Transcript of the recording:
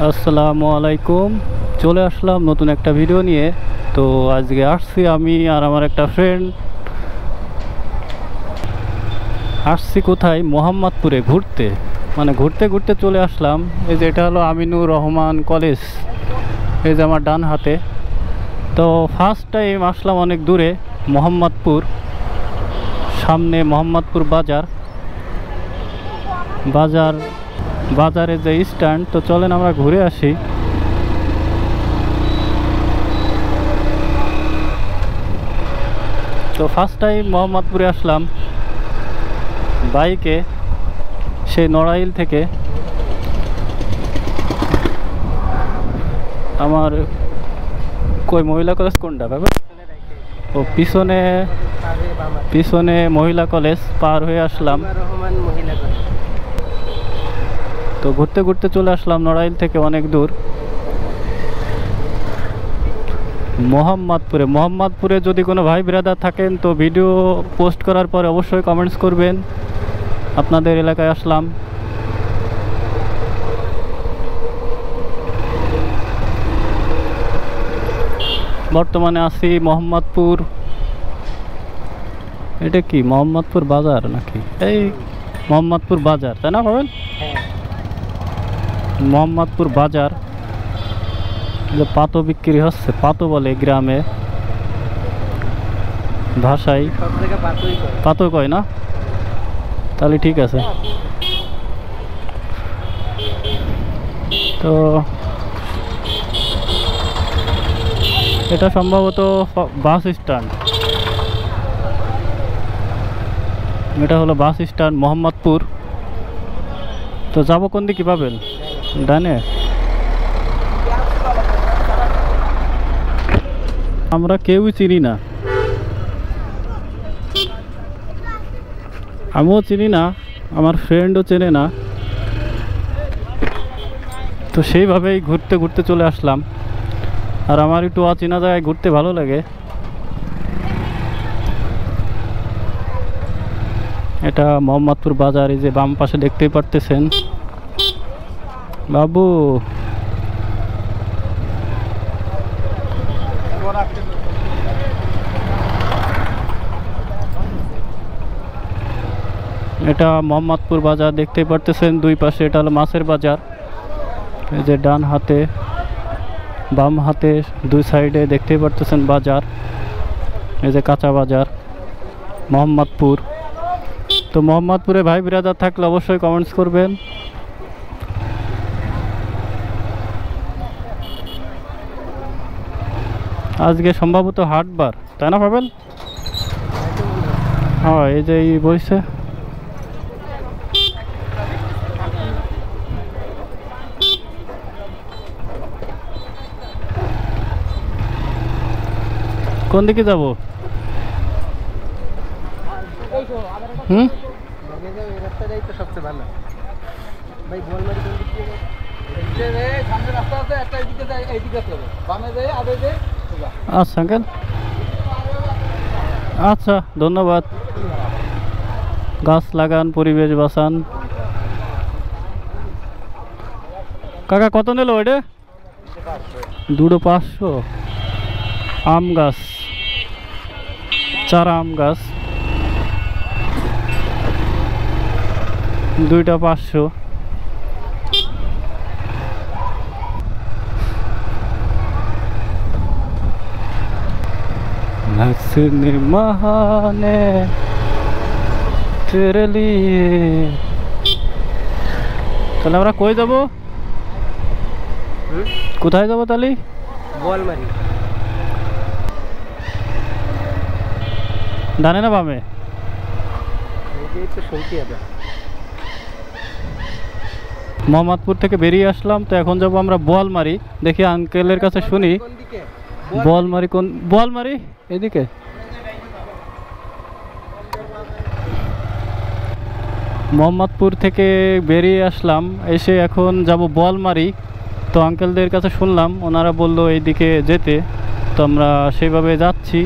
আসসালামু আলাইকুম। চলে আসলাম নতুন একটা ভিডিও নিয়ে। তো আজকে আসছি আমি আর আমার একটা ফ্রেন্ড আসছি কোথায়, মোহাম্মদপুরে ঘুরতে। মানে ঘুরতে ঘুরতে চলে আসলাম। এই যে এটা হলো আমিনুর রহমান কলেজ, এই যে আমার ডান হাতে। তো ফার্স্ট টাইম আসলাম অনেক দূরে, মোহাম্মদপুর। সামনে মোহাম্মদপুর বাজার, বাজারে যে স্ট্যান্ড। তো চলেন আমরা ঘুরে আসি। তো ফার্স্ট টাইম মোহাম্মদপুরে আসলাম বাইকে, সেই নড়াইল থেকে। আমার কই মহিলা কলেজ কোনটা ভাবে? ও পিছনে মহিলা কলেজ পার হয়ে আসলাম। তো ঘুরতে ঘুরতে চলে আসলাম নড়াইল থেকে অনেক দূর মোহাম্মদপুরে যদি কোনো ভাই ব্রাদার থাকেন তো ভিডিও পোস্ট করার পরে অবশ্যই কমেন্টস করবেন আপনাদের এলাকায় আসলাম। বর্তমানে আছি মোহাম্মদপুর। এটা কি মোহাম্মদপুর বাজার নাকি? এই মোহাম্মদপুর বাজার, তাই না পাবেন? মোহাম্মদপুর বাজার। পাতো বিক্রি হচ্ছে, পাতো বলে গ্রামে ভাষায়, পাতো কয় না? তাহলে ঠিক আছে। তো এটা সম্ভবত বাস স্ট্যান্ড। এটা হলো বাস স্ট্যান্ড মোহাম্মদপুর। তো যাবো কোন দিকে পাবেন? ডানে। আমরা কেউই চিনি না, আমিও চিনি না, আমার ফ্রেন্ডও চেনে না। তো সেইভাবেই ঘুরতে ঘুরতে চলে আসলাম। আর আমার একটু অচেনা জায়গায় ঘুরতে ভালো লাগে। এটা মোহাম্মদপুর বাজার, এই যে বাম পাশে দেখতেই পারতেছেন। বাবু এটা মোহাম্মদপুর বাজার দেখতেই পারতেছেন। দুই পাশে এটা হলো মাছের বাজার। এই যে ডান হাতে বাম হাতে দুই সাইডে দেখতেই পারতেছেন বাজার। এই যে কাঁচা বাজার মোহাম্মদপুর। তো মোহাম্মদপুরে ভাই বিরাদার থাকলে অবশ্যই কমেন্টস করবেন। আজকে সম্ভবত হাটবার, তাই না পাবেন? হ্যাঁ, এই যে এই বইছে। কোন দিকে যাব? আচ্ছা আঙ্কেল, আচ্ছা ধন্যবাদ। গাছ লাগান, পরিবেশ বাঁচান। কাকা কত নিল ওইটা? 2,500। আম গাছ, চারা আম গাছ 2টা 500। हंसने बहाने तेरे लिए। তাহলে আমরা কই যাব? কোথায় যাব তাহলে? বোয়ালমারি। ডানে না বামে? মোহাম্মদপুর থেকে বেরিয়ে আসলাম। তো এখন যাব আমরা বোয়ালমারি। দেখি আঙ্কেলের কাছে শুনি বোয়ালমারি কোন? বোয়ালমারি এদিকে। মোহাম্মদপুর থেকে বেরিয়ে আসলাম, এসে এখন যাব বোয়ালমারি। তো আঙ্কেলদের কাছে শুনলাম, ওনারা বললো এইদিকে যেতে। তো আমরা সেইভাবে যাচ্ছি।